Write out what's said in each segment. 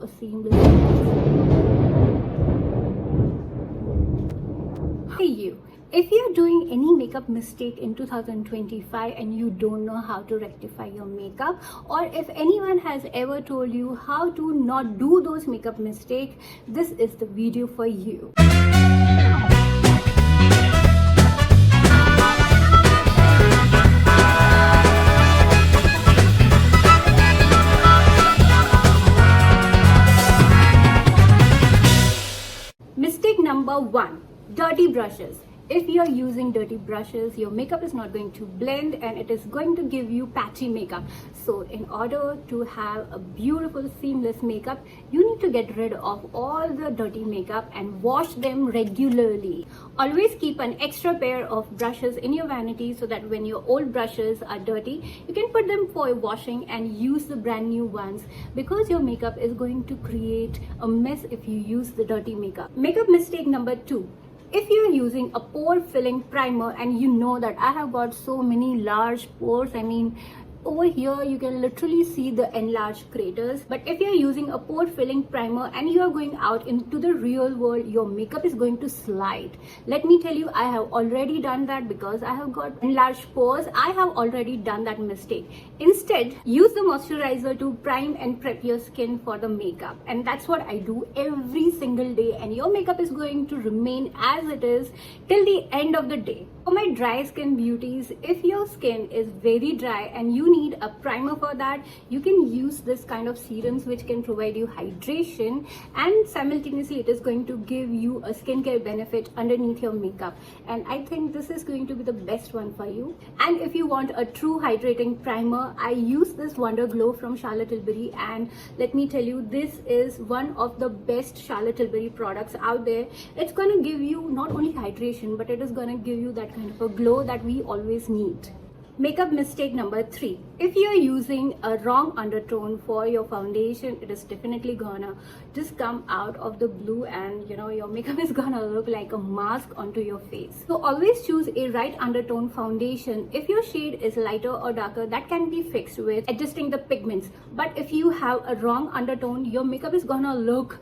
a seamless. Hey you, if you're doing any makeup mistake in 2025 and you don't know how to rectify your makeup, or if anyone has ever told you how to not do those makeup mistakes, this is the video for you. Mistake number 1, dirty brushes. If you're using dirty brushes, your makeup is not going to blend and it is going to give you patchy makeup. So in order to have a beautiful seamless makeup, you need to get rid of all the dirty makeup and wash them regularly. Always keep an extra pair of brushes in your vanity so that when your old brushes are dirty, you can put them for washing and use the brand new ones, because your makeup is going to create a mess if you use the dirty makeup. Makeup mistake number 2. If you're using a pore filling primer and you know that I have got so many large pores, over here you can literally see the enlarged craters. But if you're using a pore filling primer and you are going out into the real world, your makeup is going to slide. Let me tell you, I have already done that because I have got enlarged pores. I have already done that mistake. Instead, use the moisturizer to prime and prep your skin for the makeup. And that's what I do every single day, and your makeup is going to remain as it is till the end of the day. For my dry skin beauties, if your skin is very dry and you need a primer for that, you can use this kind of serums which can provide you hydration, and simultaneously it is going to give you a skincare benefit underneath your makeup. And I think this is going to be the best one for you. And if you want a true hydrating primer, I use this Wonder Glow from Charlotte Tilbury, and let me tell you, this is one of the best Charlotte Tilbury products out there. It's going to give you not only hydration, but it is going to give you that kind of a glow that we always need. Makeup mistake number 3. If you're using a wrong undertone for your foundation, it is definitely gonna just come out of the blue, and your makeup is gonna look like a mask onto your face. So always choose a right undertone foundation. If your shade is lighter or darker, that can be fixed with adjusting the pigments. But if you have a wrong undertone, your makeup is gonna look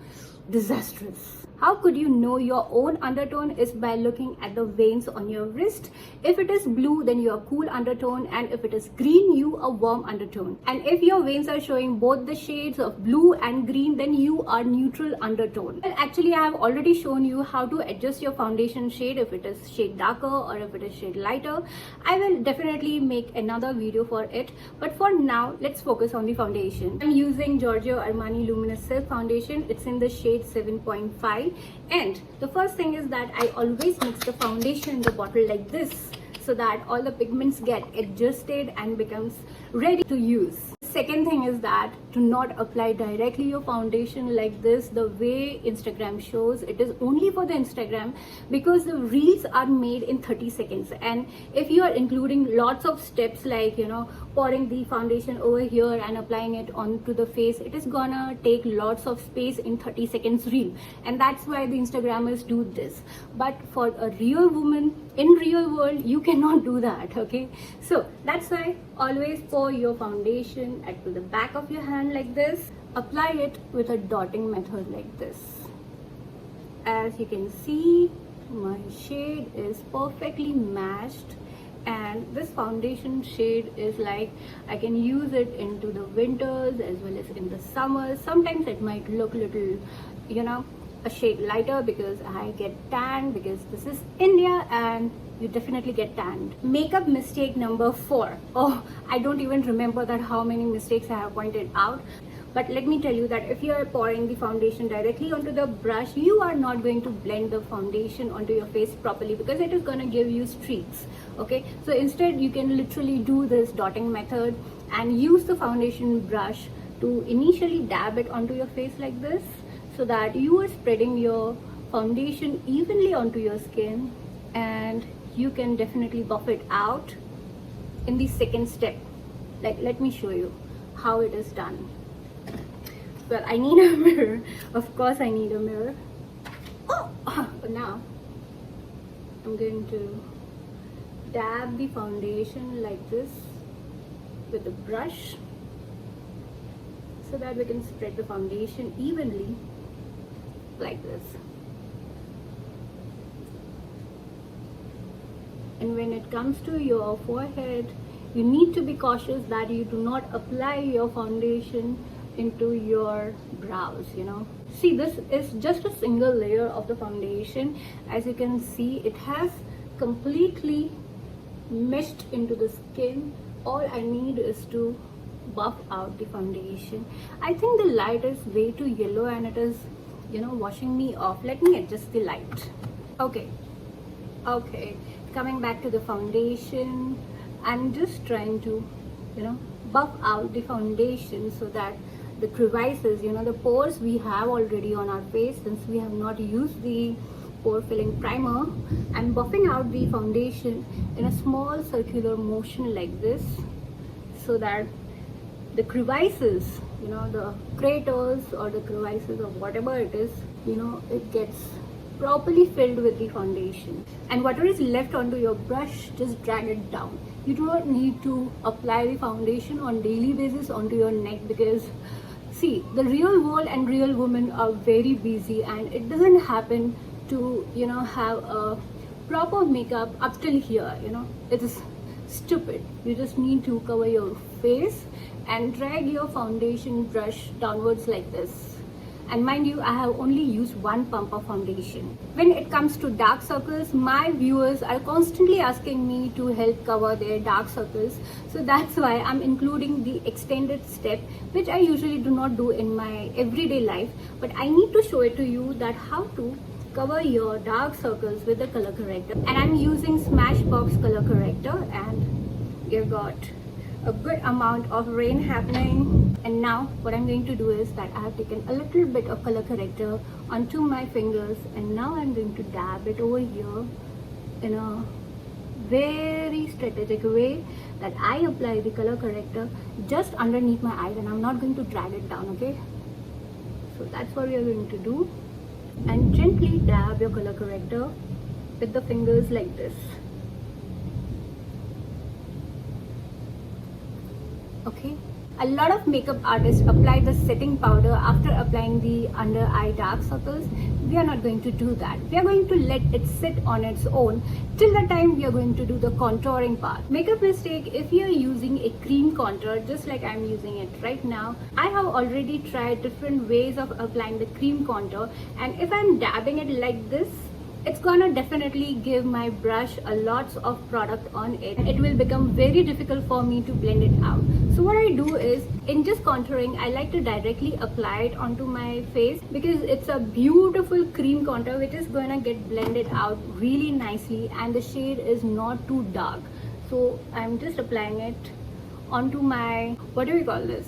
disastrous. How could you know your own undertone? Is by looking at the veins on your wrist. If it is blue, then you are cool undertone, and if it is green, you are warm undertone. And if your veins are showing both the shades of blue and green, then you are neutral undertone. Well, actually, I have already shown you how to adjust your foundation shade if it is shade darker or if it is shade lighter. I will definitely make another video for it. But for now, let's focus on the foundation. I'm using Giorgio Armani Luminous Silk Foundation. It's in the shade 7.5. And the first thing is that I always mix the foundation in the bottle like this, so that all the pigments get adjusted and becomes ready to use. Second thing is that do not apply directly your foundation like this, the way Instagram shows. It is only for the Instagram, because the reels are made in 30 seconds. And if you are including lots of steps like pouring the foundation over here and applying it onto the face, it is gonna take lots of space in 30 seconds reel, and that's why the Instagrammers do this. But for a real woman in real world, you cannot do that. Okay, so that's why always pour your foundation to the back of your hand like this. Apply it with a dotting method like this. As you can see, my shade is perfectly matched, and this foundation shade is like I can use it into the winters as well as in the summers. Sometimes it might look little a shade lighter because I get tan, because this is India and you definitely get tanned. Makeup mistake number 4. Oh, I don't even remember that how many mistakes I have pointed out. But let me tell you that if you are pouring the foundation directly onto the brush, you are not going to blend the foundation onto your face properly, because it is going to give you streaks. Okay, so instead you can literally do this dotting method and use the foundation brush to initially dab it onto your face like this, so that you are spreading your foundation evenly onto your skin, and you can definitely buff it out in the second step. Like, let me show you how it is done. Well, I need a mirror. Of course I need a mirror. But now I'm going to dab the foundation like this with the brush, so that we can spread the foundation evenly like this. And when it comes to your forehead, you need to be cautious that you do not apply your foundation into your brows, you know. See, this is just a single layer of the foundation. As you can see, it has completely meshed into the skin. All I need is to buff out the foundation. I think the light is way too yellow and it is, you know, washing me off. Let me adjust the light. Okay, coming back to the foundation, I'm just trying to, you know, buff out the foundation so that the crevices, you know, the pores we have already on our face, since we have not used the pore filling primer, I'm buffing out the foundation in a small circular motion like this, so that the crevices, you know, the craters or the crevices or whatever it is, you know, it gets properly filled with the foundation. And whatever is left onto your brush, just drag it down. You do not need to apply the foundation on daily basis onto your neck, because see, the real world and real women are very busy and it doesn't happen to, you know, have a proper makeup up till here, you know. It is stupid. You just need to cover your face and drag your foundation brush downwards like this. And mind you, I have only used one pump of foundation. When it comes to dark circles, my viewers are constantly asking me to help cover their dark circles. So that's why I'm including the extended step, which I usually do not do in my everyday life. But I need to show it to you that how to cover your dark circles with the color corrector. And I'm using Smashbox color corrector, and you've got a good amount of rain happening. And now what I'm going to do is that I have taken a little bit of color corrector onto my fingers, and now I'm going to dab it over here in a very strategic way, that I apply the color corrector just underneath my eyes, and I'm not going to drag it down, okay? So that's what we are going to do. And gently dab your color corrector with the fingers like this. Okay, a lot of makeup artists apply the setting powder after applying the under eye dark circles. We are not going to do that. We are going to let it sit on its own till the time we are going to do the contouring part. Makeup mistake: if you are using a cream contour just like I'm using it right now, I have already tried different ways of applying the cream contour, and if I'm dabbing it like this, it's gonna definitely give my brush a lots of product on it. It will become very difficult for me to blend it out. So what I do is, in just contouring, I like to directly apply it onto my face, because it's a beautiful cream contour which is gonna get blended out really nicely, and the shade is not too dark. So I'm just applying it onto my, what do we call this?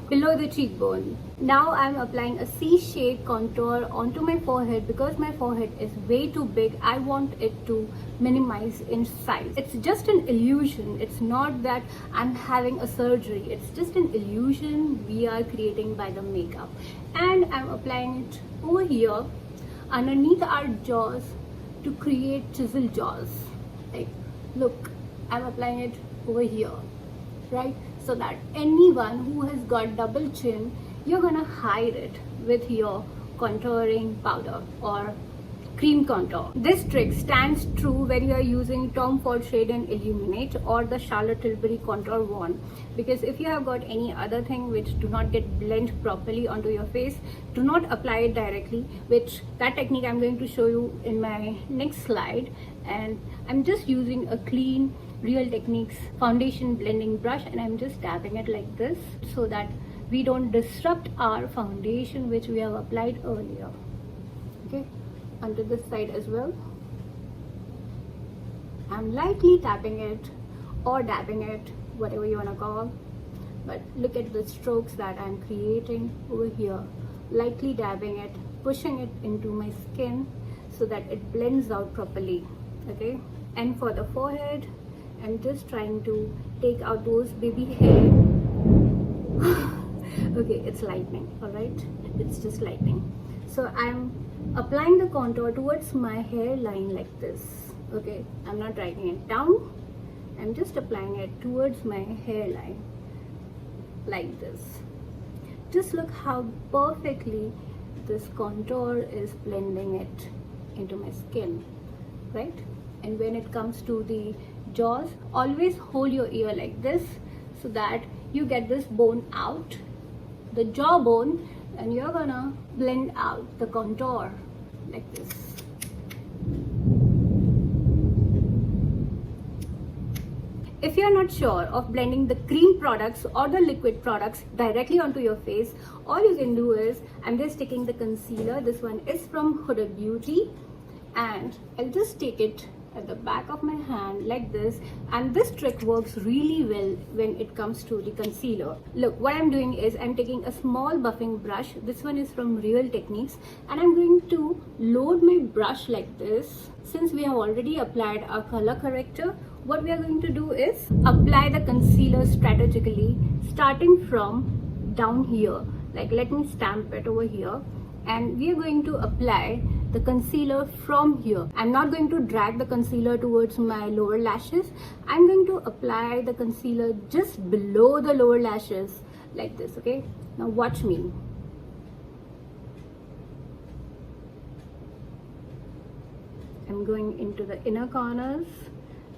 Below the cheekbone. Now I'm applying a C-shaped contour onto my forehead, because my forehead is way too big. I want it to minimize in size. It's just an illusion. It's not that I'm having a surgery. It's just an illusion we are creating by the makeup. And I'm applying it over here underneath our jaws to create chisel jaws. Like, look, I'm applying it over here, right? So that anyone who has got double chin, you're gonna hide it with your contouring powder or cream contour. This trick stands true when you are using Tom Ford Shade and Illuminate or the Charlotte Tilbury Contour Wand, because if you have got any other thing which do not get blend properly onto your face, do not apply it directly, which that technique I'm going to show you in my next slide. And I'm just using a clean Real Techniques foundation blending brush, and I'm just dabbing it like this so that we don't disrupt our foundation which we have applied earlier. Okay, onto this side as well. I'm lightly tapping it or dabbing it, whatever you want to call, but look at the strokes that I'm creating over here. Lightly dabbing it, pushing it into my skin so that it blends out properly. Okay, and for the forehead, I'm just trying to take out those baby hair. Okay, it's lightning, all right? It's just lightning. So I'm applying the contour towards my hairline like this. Okay, I'm not dragging it down. I'm just applying it towards my hairline like this. Just look how perfectly this contour is blending it into my skin, right? And when it comes to the jaws, always hold your ear like this so that you get this bone out, the jawbone, and you're gonna blend out the contour like this. If you're not sure of blending the cream products or the liquid products directly onto your face, all you can do is, I'm just taking the concealer. This one is from Huda Beauty, and I'll just take it at the back of my hand like this, and this trick works really well when it comes to the concealer. Look, what I'm doing is I'm taking a small buffing brush. This one is from Real Techniques, and I'm going to load my brush like this. Since we have already applied our color corrector, what we are going to do is apply the concealer strategically, starting from down here. Like, let me stamp it over here, and we are going to apply the concealer from here. I'm not going to drag the concealer towards my lower lashes. I'm going to apply the concealer just below the lower lashes like this. Okay, now watch me. I'm going into the inner corners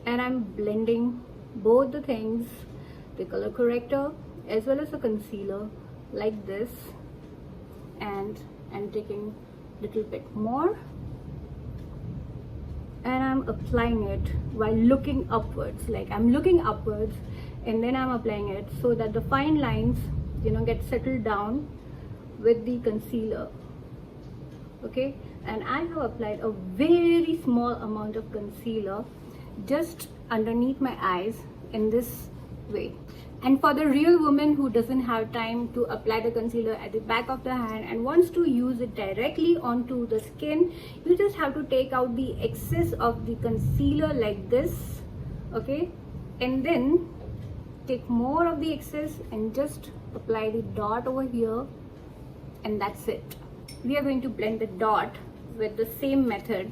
and I'm blending both the things, the color corrector as well as the concealer, like this, and I'm taking a little bit more and I'm applying it while looking upwards. Like, I'm looking upwards and then I'm applying it so that the fine lines, you know, get settled down with the concealer. Okay, and I have applied a very small amount of concealer just underneath my eyes in this way. And for the real woman who doesn't have time to apply the concealer at the back of the hand and wants to use it directly onto the skin, you just have to take out the excess of the concealer like this, okay, and then take more of the excess and just apply the dot over here, and that's it. We are going to blend the dot with the same method.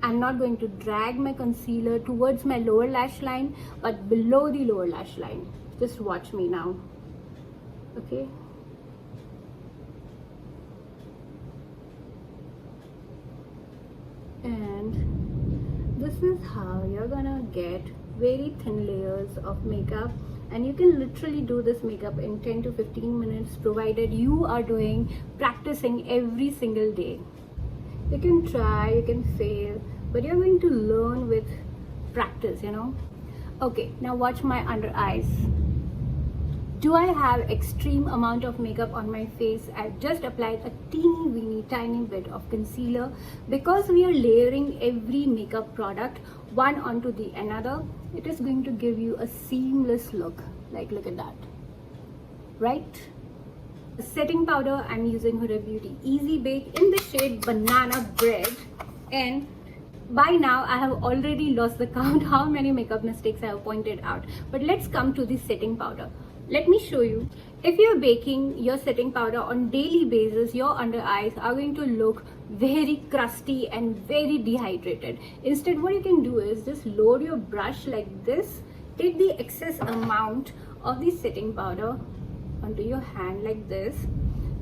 I'm not going to drag my concealer towards my lower lash line but below the lower lash line. Just watch me now. Okay, and this is how you're gonna get very thin layers of makeup, and you can literally do this makeup in 10 to 15 minutes provided you are practicing every single day. You can try, you can fail, but you're going to learn with practice, you know. Okay, now watch my under eyes. Do I have extreme amount of makeup on my face? I've just applied a teeny weeny tiny bit of concealer. Because we are layering every makeup product one onto the another, it is going to give you a seamless look. Like, look at that, right? The setting powder, I'm using Huda Beauty Easy Bake in the shade Banana Bread, and by now I have already lost the count how many makeup mistakes I have pointed out. But let's come to the setting powder. Let me show you. If you're baking your setting powder on daily basis, your under eyes are going to look very crusty and very dehydrated. Instead, what you can do is just load your brush like this, take the excess amount of the setting powder onto your hand like this,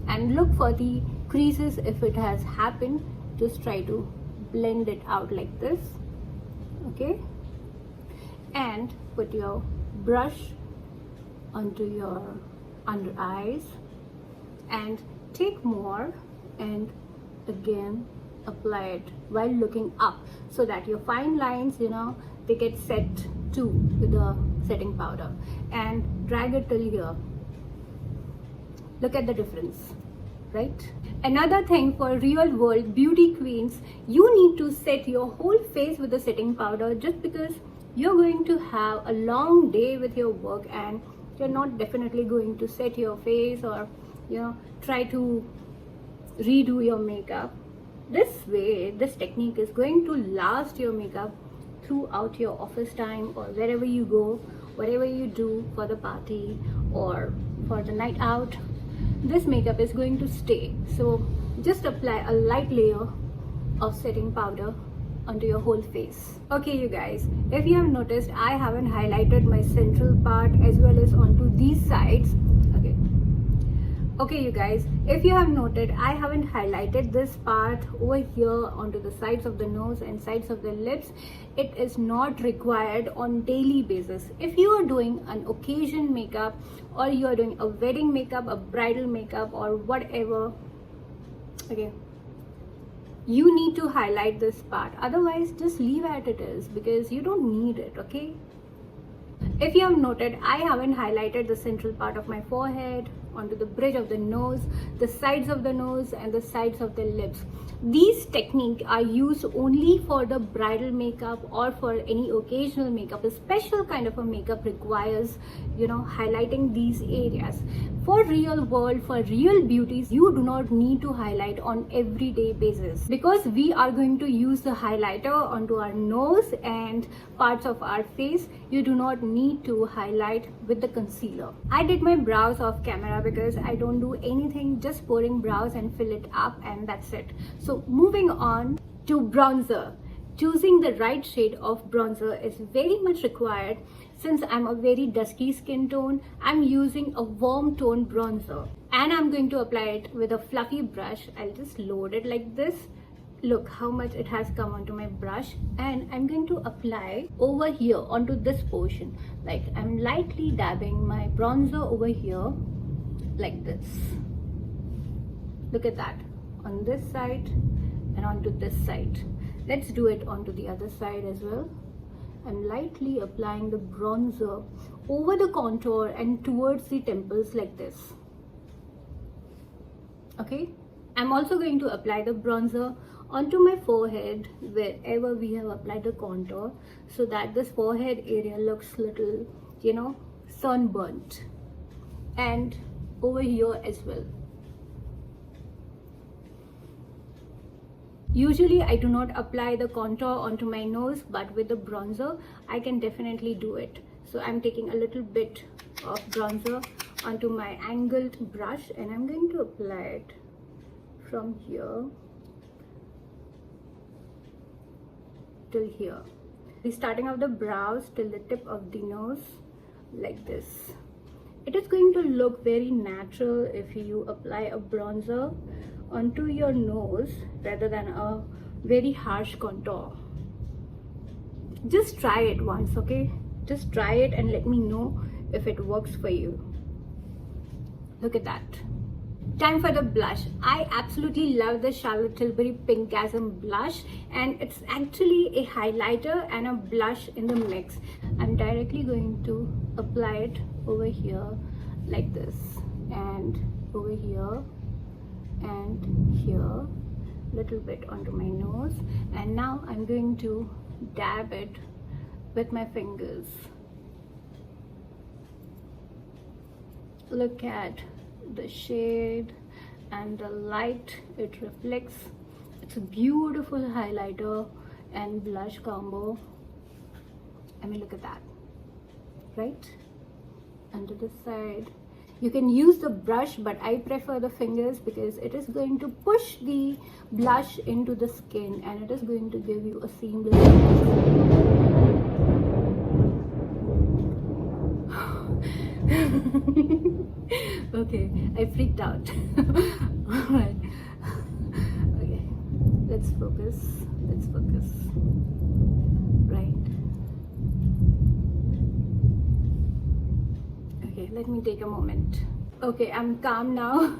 and look for the creases. If it has happened, just try to blend it out like this. Okay, and put your brush onto your under eyes and take more and again apply it while looking up so that your fine lines, you know, they get set too with the setting powder, and drag it till here. Look at the difference, right? Another thing for real world beauty queens, you need to set your whole face with the setting powder, just because you're going to have a long day with your work and you're not definitely going to set your face or, you know, try to redo your makeup. This way, this technique is going to last your makeup throughout your office time or wherever you go, whatever you do for the party or for the night out. This makeup is going to stay. So just apply a light layer of setting powder onto your whole face. Okay, you guys, if you have noticed, I haven't highlighted my central part as well as onto these sides. Okay, Okay, you guys, if you have noted, I haven't highlighted this part over here onto the sides of the nose and sides of the lips. It is not required on daily basis. If you are doing an occasion makeup, or you are doing a wedding makeup, a bridal makeup, or whatever, okay, you need to highlight this part. Otherwise, just leave as it is because you don't need it, okay? If you have noted, I haven't highlighted the central part of my forehead, onto the bridge of the nose, the sides of the nose, and the sides of the lips. These techniques are used only for the bridal makeup or for any occasional makeup. A special kind of a makeup requires, highlighting these areas. For real world, for real beauties, you do not need to highlight on everyday basis, because we are going to use the highlighter onto our nose and parts of our face. You do not need to highlight with the concealer. I did my brows off camera because I don't do anything, just pouring brows and fill it up, and that's it. So moving on to bronzer. Choosing the right shade of bronzer is very much required. Since I'm a very dusky skin tone, I'm using a warm tone bronzer, and I'm going to apply it with a fluffy brush. I'll just load it like this. Look how much it has come onto my brush, and I'm going to apply over here onto this portion. Like, I'm lightly dabbing my bronzer over here like this. Look at that, on this side and onto this side. Let's do it onto the other side as well. I'm lightly applying the bronzer over the contour and towards the temples like this. Okay, I'm also going to apply the bronzer onto my forehead wherever we have applied the contour, so that this forehead area looks little, sunburnt, and over here as well. Usually I do not apply the contour onto my nose, but with the bronzer I can definitely do it. So I'm taking a little bit of bronzer onto my angled brush, and I'm going to apply it from here till here. The starting of the brows till the tip of the nose like this. It is going to look very natural if you apply a bronzer onto your nose rather than a very harsh contour. Just try it once, okay? Just try it and let me know if it works for you. Look at that. Time for the blush. I absolutely love the Charlotte Tilbury Pinkasm blush, and it's actually a highlighter and a blush in the mix. I'm directly going to apply it over here like this, and over here and here, little bit onto my nose, and now I'm going to dab it with my fingers. Look at the shade and the light it reflects. It's a beautiful highlighter and blush combo. I mean, look at that, right? Onto this side. You can use the brush, but I prefer the fingers because it is going to push the blush into the skin, and it is going to give you a seamless okay, I freaked out. Alright. Okay, let's focus. Right. Okay, let me take a moment. Okay, I'm calm now.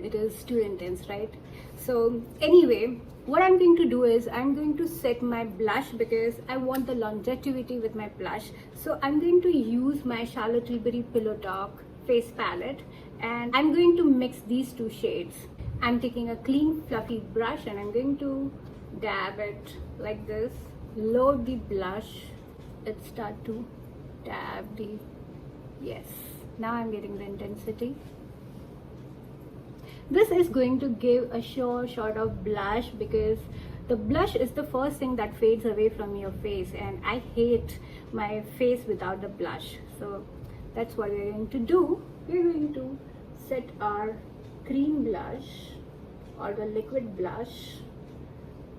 It is too intense, right? So anyway, what I'm going to do is I'm going to set my blush because I want the longevity with my blush. So I'm going to use my Charlotte Tilbury Pillow Talk face palette, and I'm going to mix these two shades. I'm taking a clean fluffy brush and I'm going to dab it like this. Load the blush. Let's start to dab the, yes, now I'm getting the intensity. This is going to give a sure shot of blush because the blush is the first thing that fades away from your face, and I hate my face without the blush. So that's what we're going to do. We're going to set our cream blush or the liquid blush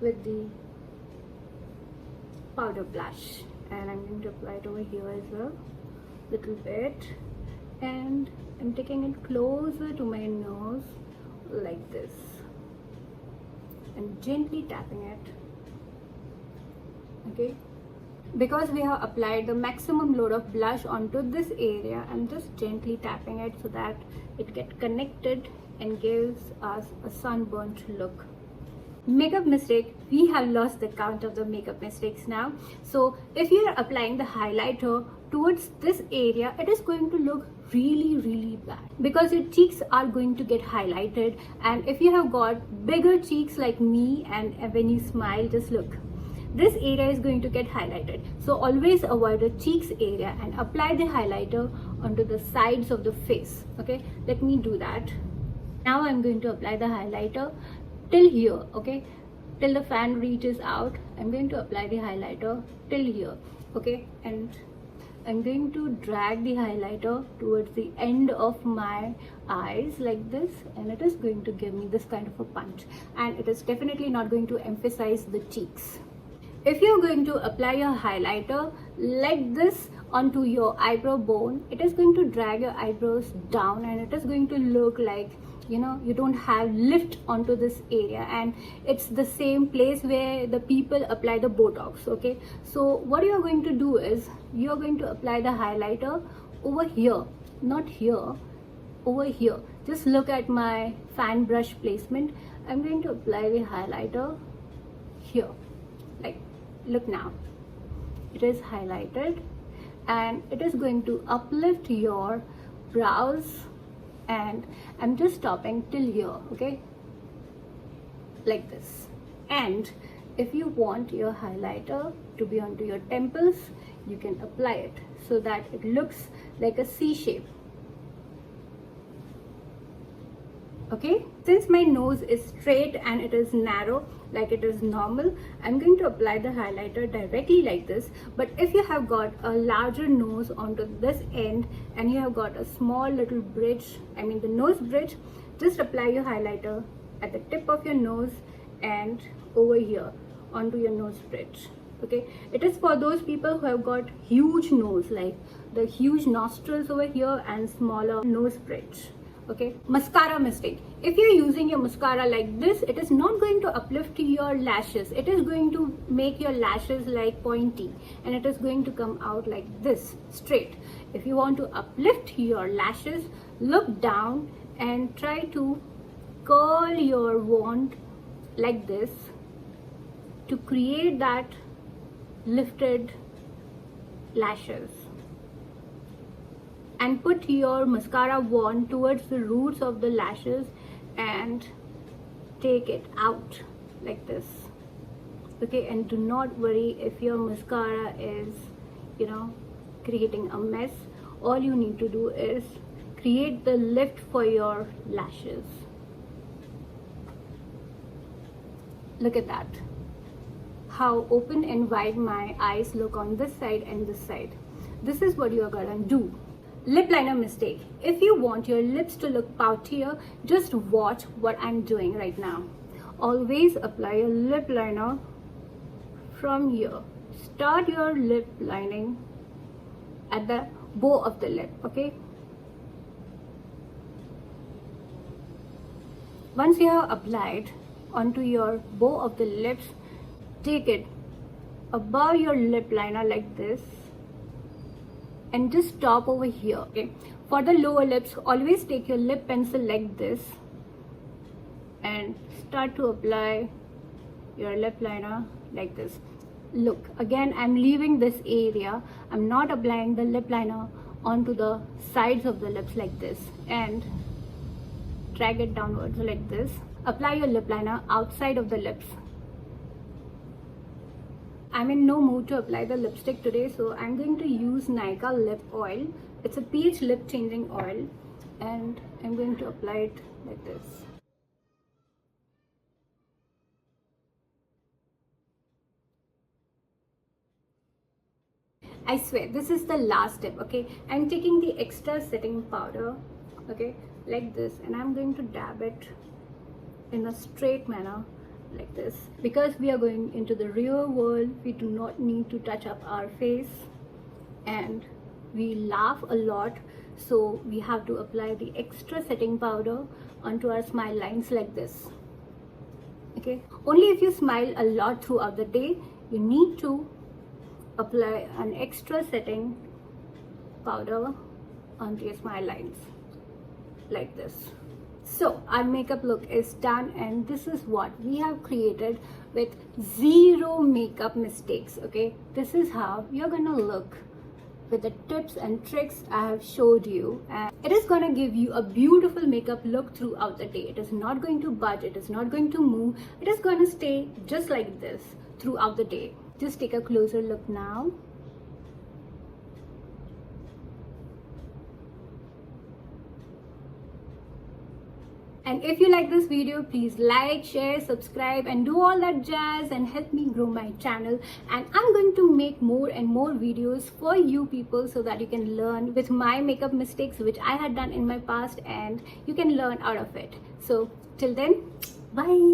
with the powder blush, and I'm going to apply it over here as well, little bit, and I'm taking it closer to my nose like this and gently tapping it. Okay, because we have applied the maximum load of blush onto this area, I'm just gently tapping it so that it gets connected and gives us a sunburnt look. Makeup mistake, we have lost the count of the makeup mistakes now. So if you're applying the highlighter towards this area, it is going to look really bad because your cheeks are going to get highlighted. And if you have got bigger cheeks like me, and when you smile, just look, this area is going to get highlighted. So always avoid the cheeks area and apply the highlighter onto the sides of the face. Okay, let me do that. Now I'm going to apply the highlighter till here, okay, till the fan reaches out. I'm going to apply the highlighter till here, okay, and I'm going to drag the highlighter towards the end of my eyes like this, and it is going to give me this kind of a punch, and it is definitely not going to emphasize the cheeks. If you're going to apply your highlighter like this onto your eyebrow bone, it is going to drag your eyebrows down, and it is going to look like, you know, you don't have lift onto this area, and it's the same place where the people apply the Botox. Okay, so what you're going to do is you're going to apply the highlighter over here, not here, over here. Just look at my fan brush placement. I'm going to apply the highlighter here, like, look now, it is highlighted, and it is going to uplift your brows, and I'm just stopping till here, okay, like this. And if you want your highlighter to be onto your temples, you can apply it so that it looks like a C shape. Okay, since my nose is straight and it is narrow like it is normal, I'm going to apply the highlighter directly like this. But if you have got a larger nose onto this end and you have got a small little bridge, I mean the nose bridge, just apply your highlighter at the tip of your nose and over here onto your nose bridge. Okay, it is for those people who have got huge nose, like the huge nostrils over here and smaller nose bridge. Okay, mascara mistake. If you're using your mascara like this, it is not going to uplift your lashes. It is going to make your lashes like pointy, and it is going to come out like this, straight. If you want to uplift your lashes, look down and try to curl your wand like this to create that lifted lashes. And put your mascara wand towards the roots of the lashes and take it out like this. Okay, and do not worry if your mascara is, you know, creating a mess. All you need to do is create the lift for your lashes. Look at that, how open and wide my eyes look on this side and this side. This is what you are gonna do. Lip liner mistake. If you want your lips to look poutier, just watch what I'm doing right now. Always apply your lip liner from here. Start your lip lining at the bow of the lip, okay? Once you have applied onto your bow of the lips, take it above your lip liner like this and just stop over here. Okay, for the lower lips, always take your lip pencil like this and start to apply your lip liner like this. Look, again I'm leaving this area. I'm not applying the lip liner onto the sides of the lips like this, and drag it downwards like this. Apply your lip liner outside of the lips. I'm in no mood to apply the lipstick today, so I'm going to use Nykaa lip oil. It's a pH lip changing oil, and I'm going to apply it like this. I swear this is the last step. Okay, I'm taking the extra setting powder, okay, like this, and I'm going to dab it in a straight manner like this. Because we are going into the real world, we do not need to touch up our face, and we laugh a lot So we have to apply the extra setting powder onto our smile lines like this. Okay, only if you smile a lot throughout the day, you need to apply an extra setting powder onto your smile lines like this. So our makeup look is done, and this is what we have created with zero makeup mistakes. Okay, this is how you're gonna look with the tips and tricks I have showed you, and it is gonna give you a beautiful makeup look throughout the day. It is not going to budge, it is not going to move, it is gonna stay just like this throughout the day. Just take a closer look now. And if you like this video, please like, share, subscribe, and do all that jazz and help me grow my channel. And I'm going to make more and more videos for you people so that you can learn with my makeup mistakes which I had done in my past, and you can learn out of it. So till then, bye.